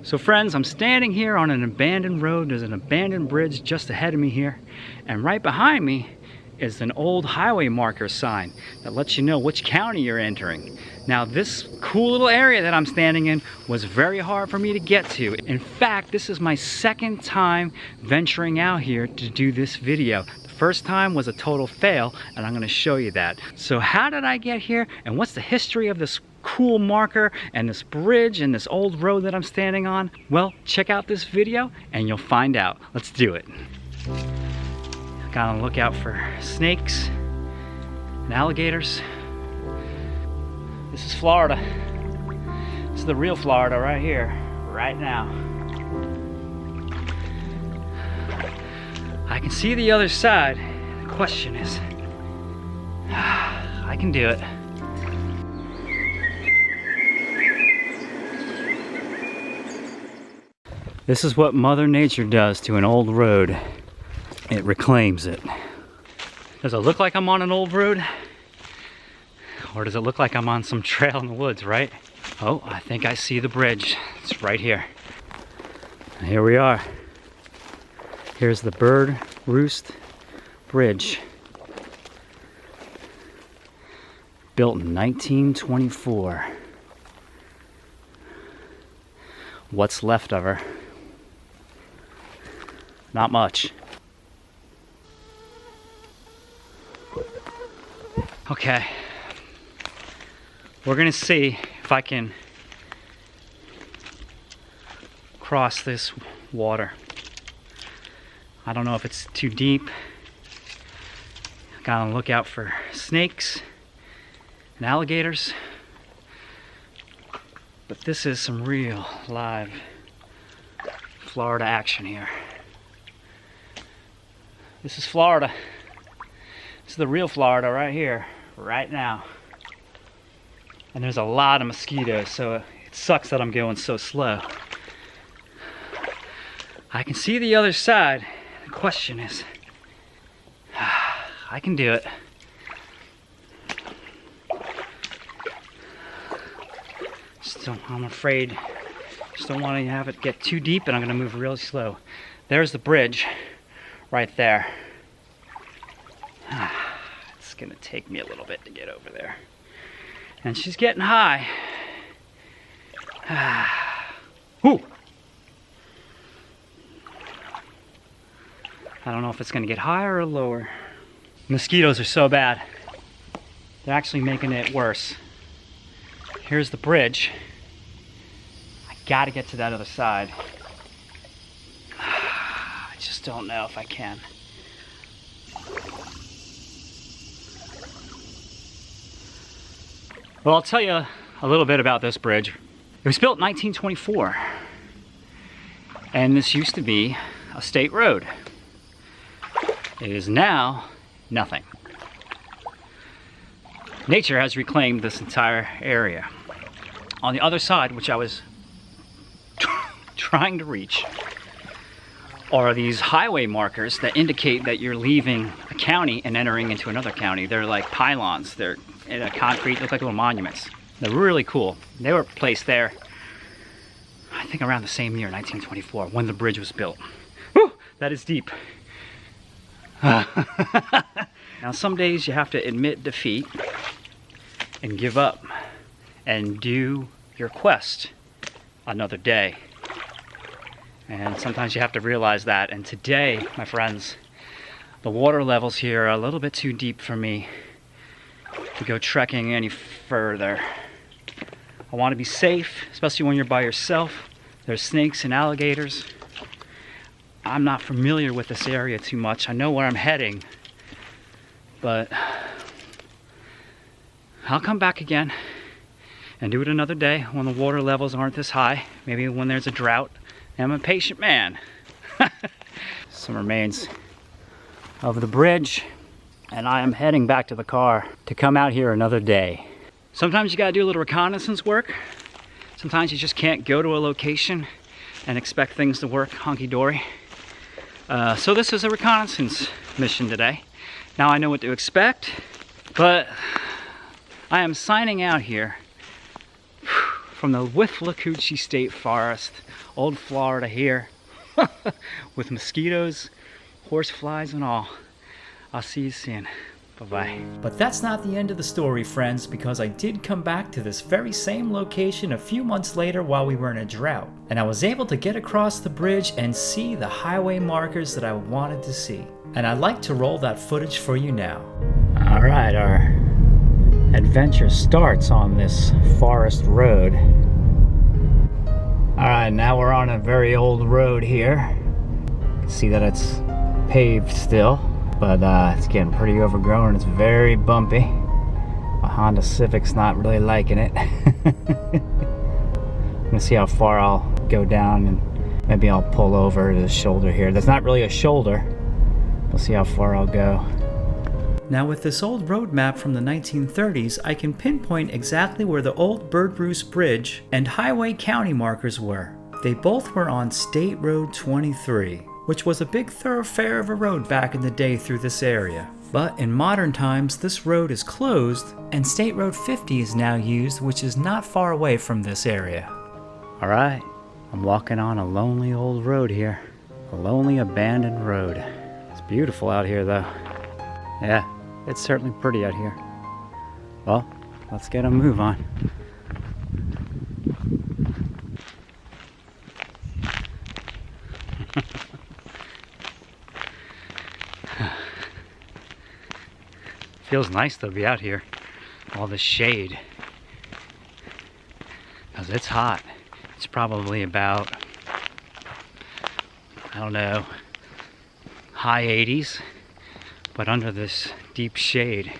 So friends, I'm standing here on an abandoned road. There's an abandoned bridge just ahead of me here. And right behind me is an old highway marker sign that lets you know which county you're entering. Now this cool little area that I'm standing in was very hard for me to get to. In fact, this is my second time venturing out here to do this video. The first time was a total fail, and I'm gonna show you that. So how did I get here, and what's the history of this cool marker and this bridge and this old road that I'm standing on? Well, check out this video and you'll find out. Let's do it. Gotta look out for snakes and alligators. This is Florida. This is the real Florida right here, right now. I can see the other side. The question is, I can do it. This is what Mother Nature does to an old road. It reclaims it. Does it look like I'm on an old road? Or does it look like I'm on some trail in the woods, right? Oh, I think I see the bridge. It's right here. And here we are. Here's the Bird Roost Bridge. Built in 1924. What's left of her? Not much. Okay, we're gonna see if I can cross this water. I don't know if it's too deep. Gotta look out for snakes and alligators. But this is some real live Florida action here. This is Florida. This is the real Florida right here, right now. And there's a lot of mosquitoes, so it sucks that I'm going so slow. I can see the other side. The question is, I can do it. I'm afraid, just don't want to have it get too deep, and I'm going to move really slow. There's the bridge right there. It's gonna take me a little bit to get over there. And she's getting high. Ooh. I don't know if it's gonna get higher or lower. Mosquitoes are so bad. They're actually making it worse. Here's the bridge. I gotta get to that other side. I just don't know if I can. Well, I'll tell you a little bit about this bridge. It was built in 1924, and this used to be a state road. It is now nothing. Nature has reclaimed this entire area. On the other side, which I was trying to reach, are these highway markers that indicate that you're leaving a county and entering into another county. They're like pylons. They're in a concrete, look like little monuments. They're really cool. They were placed there, I think around the same year, 1924, when the bridge was built. Whew, that is deep. Now some days you have to admit defeat and give up and do your quest another day. And sometimes you have to realize that. And today, my friends, the water levels here are a little bit too deep for me to go trekking any further. I want to be safe, especially when you're by yourself. There's snakes and alligators. I'm not familiar with this area too much. I know where I'm heading, but I'll come back again and do it another day when the water levels aren't this high. Maybe when there's a drought. I'm a patient man. Some remains of the bridge, and I am heading back to the car to come out here another day. Sometimes you gotta do a little reconnaissance work. Sometimes you just can't go to a location and expect things to work hunky-dory. So this is a reconnaissance mission today. Now I know what to expect, but I am signing out here from the Withlacoochee State Forest, old Florida here, with mosquitoes, horse flies and all. I'll see you soon. Bye-bye. But that's not the end of the story, friends, because I did come back to this very same location a few months later while we were in a drought. And I was able to get across the bridge and see the highway markers that I wanted to see. And I'd like to roll that footage for you now. All right, our adventure starts on this forest road. All right, now we're on a very old road here. You can see that it's paved still, but it's getting pretty overgrown and it's very bumpy. A Honda Civic's not really liking it. I'm gonna see how far I'll go down, and maybe I'll pull over to the shoulder here. That's not really a shoulder. We'll see how far I'll go. Now with this old road map from the 1930s, I can pinpoint exactly where the old Bird Roost Bridge and Highway County markers were. They both were on State Road 23, which was a big thoroughfare of a road back in the day through this area. But in modern times, this road is closed, and State Road 50 is now used, which is not far away from this area. All right, I'm walking on a lonely old road here. A lonely abandoned road. It's beautiful out here though. Yeah. It's certainly pretty out here. Well, let's get a move on. Feels nice to be out here. All the shade. Because it's hot. It's probably about, I don't know, high 80s. But under this deep shade,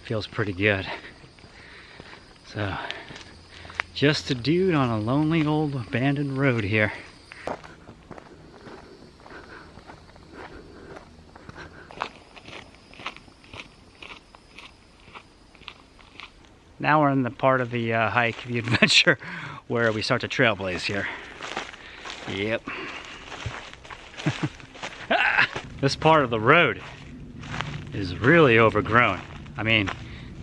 feels pretty good. So, just a dude on a lonely old abandoned road here. Now we're in the part of the hike, the adventure, where we start to trailblaze here. Yep. This part of the road is really overgrown. I mean,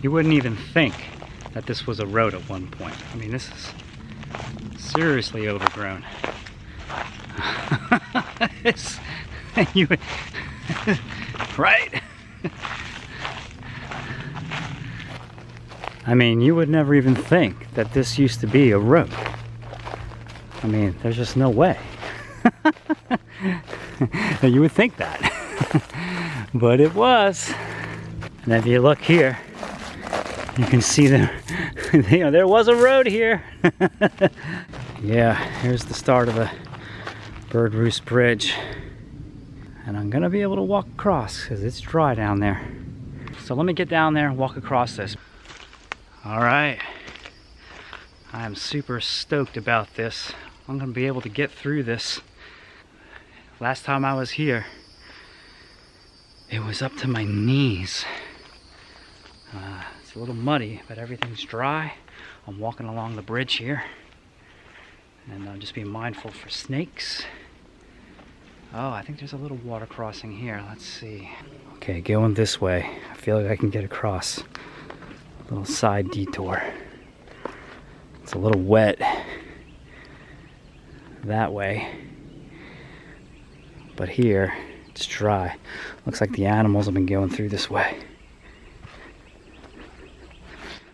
you wouldn't even think that this was a road at one point. I mean, this is seriously overgrown. Right? I mean, you would never even think that this used to be a road. I mean, there's just no way. You would think that. But it was. And if you look here, you can see there was a road here. Yeah, here's the start of the Bird Roost Bridge. And I'm gonna be able to walk across because it's dry down there. So let me get down there and walk across this. All right, I am super stoked about this. I'm gonna be able to get through this. Last time I was here, it was up to my knees. It's a little muddy, but everything's dry. I'm walking along the bridge here. And I'm just being mindful for snakes. Oh, I think there's a little water crossing here. Let's see. Okay, going this way. I feel like I can get across. A little side detour. It's a little wet that way. But here, it's dry. Looks like the animals have been going through this way.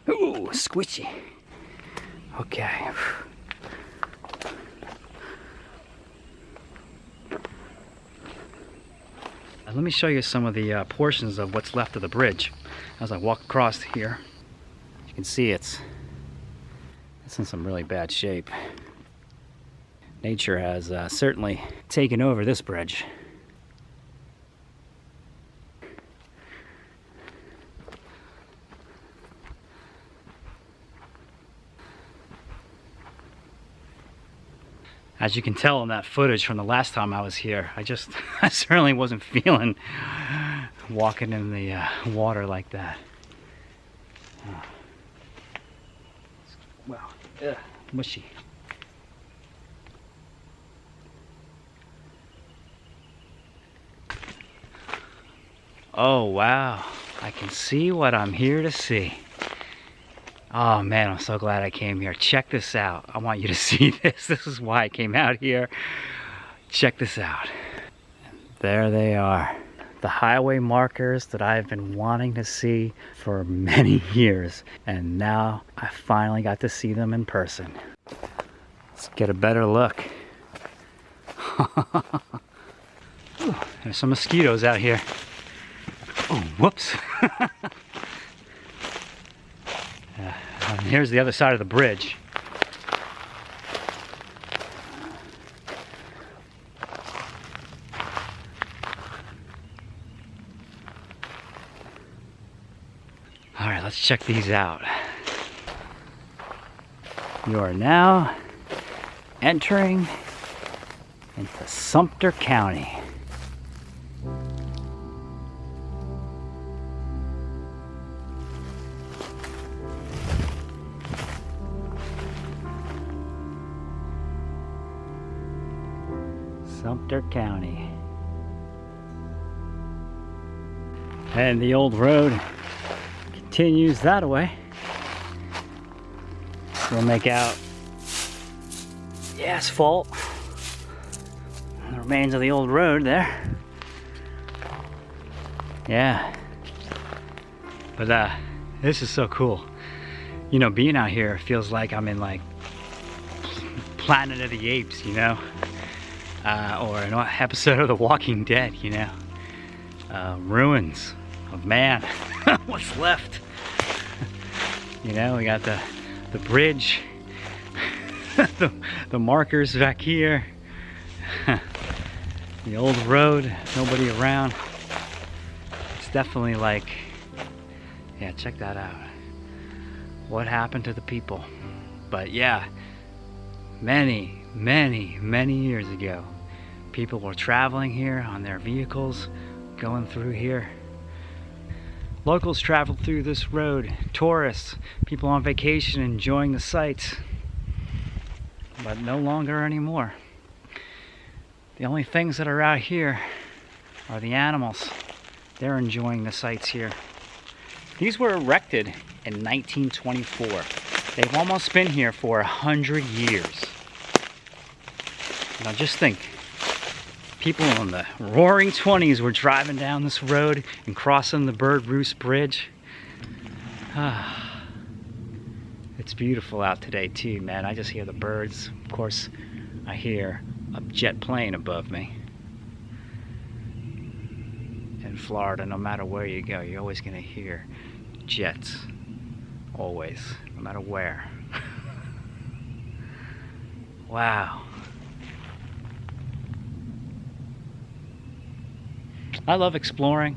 Ooh, squishy. Okay. Let me show you some of the portions of what's left of the bridge. As I walk across here, you can see it's in some really bad shape. Nature has certainly taken over this bridge. As you can tell in that footage from the last time I was here, I certainly wasn't feeling walking in the water like that. Wow, mushy. Oh wow, I can see what I'm here to see. Oh man, I'm so glad I came here. Check this out. I want you to see this. This is why I came out here. Check this out. There they are. The highway markers that I've been wanting to see for many years. And now I finally got to see them in person. Let's get a better look. Ooh, there's some mosquitoes out here. Oh, whoops. Here's the other side of the bridge. All right, let's check these out. You are now entering into Sumter County. Sumter County. And the old road continues that way. We'll make out the asphalt, the remains of the old road there. Yeah. But this is so cool. You know, being out here feels like I'm in like Planet of the Apes, you know? Or an episode of The Walking Dead, you know? Ruins of man. What's left? You know, we got the bridge, the markers back here, the old road, nobody around. It's definitely like, yeah, check that out. What happened to the people? But yeah, many years ago, people were traveling here on their vehicles, going through here. Locals traveled through this road, tourists, people on vacation enjoying the sights, but no longer anymore. The only things that are out here are the animals. They're enjoying the sights here. These were erected in 1924. They've almost been here for 100 years. Now just think, people in the roaring 20s were driving down this road and crossing the Bird Roost Bridge. It's beautiful out today too, man. I just hear the birds. Of course, I hear a jet plane above me. In Florida, no matter where you go, you're always gonna hear jets. Always, no matter where. Wow. I love exploring,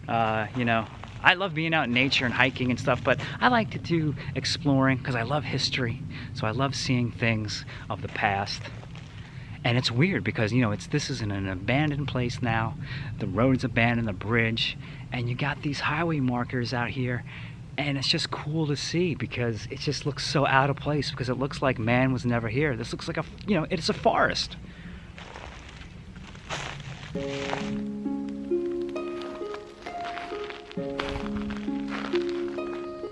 you know, I love being out in nature and hiking and stuff, but I like to do exploring because I love history. So I love seeing things of the past. And it's weird because, you know, this is in an abandoned place now. The road's abandoned, the bridge, and you got these highway markers out here. And it's just cool to see because it just looks so out of place because it looks like man was never here. This looks like you know, it's a forest.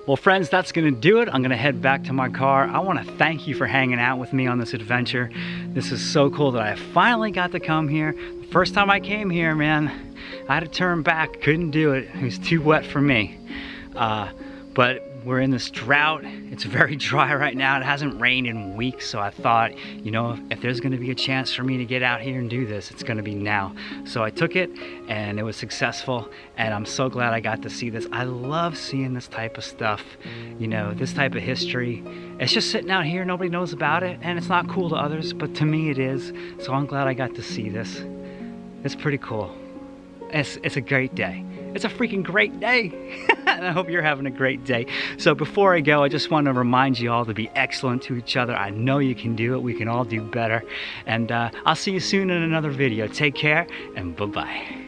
Well friends, that's gonna do it. I'm gonna head back to my car. I wanna thank you for hanging out with me on this adventure. This is so cool that I finally got to come here. The first time I came here, man, I had to turn back, couldn't do it. It was too wet for me. But we're in this drought. It's very dry right now. It hasn't rained in weeks, so I thought, you know, if there's gonna be a chance for me to get out here and do this, it's gonna be now. So I took it and it was successful, and I'm so glad I got to see this. I love seeing this type of stuff, you know, this type of history. It's just sitting out here, nobody knows about it, and it's not cool to others, but to me it is. So I'm glad I got to see this. It's pretty cool. It's a great day. It's a freaking great day. And I hope you're having a great day. So before I go, I just want to remind you all to be excellent to each other. I know you can do it. We can all do better. And I'll see you soon in another video. Take care and bye-bye.